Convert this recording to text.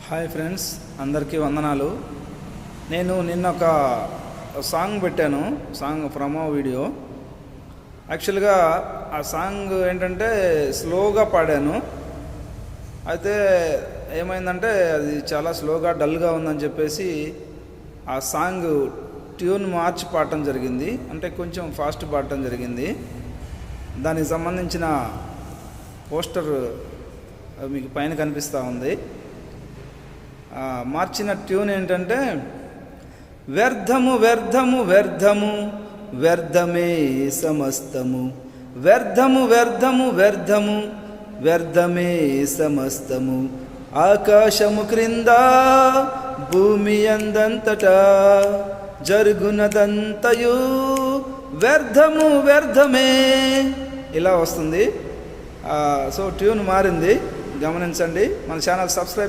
Hi friends, అందరికీ వందనాలు. నేను నిన్న ఒక సాంగ్ పెట్టాను, సాంగ్ ప్రమో వీడియో. యాక్చువల్గా ఆ సాంగ్ ఏంటంటే స్లోగా పాడాను. అయితే ఏమైందంటే అది చాలా స్లోగా డల్గా ఉందని చెప్పేసి ఆ సాంగ్ ట్యూన్ మార్చి పాడటం జరిగింది, అంటే కొంచెం ఫాస్ట్ పాడటం జరిగింది. దానికి సంబంధించిన పోస్టర్ మీకు పైన కనిపిస్తూ ఉంది. మార్చిన ట్యూన్ ఏంటంటే వ్యర్థము వ్యర్థము వ్యర్థము వ్యర్థమే సమస్తము, వ్యర్థము వ్యర్థము వ్యర్థము వ్యర్థమే సమస్తము, ఆకాశము క్రింద భూమి అందంతటా జరుగునదంతయు వ్యర్థము వ్యర్థమే, ఇలా వస్తుంది. సో ట్యూన్ మారింది, గమనించండి. మన ఛానల్ సబ్స్క్రైబ్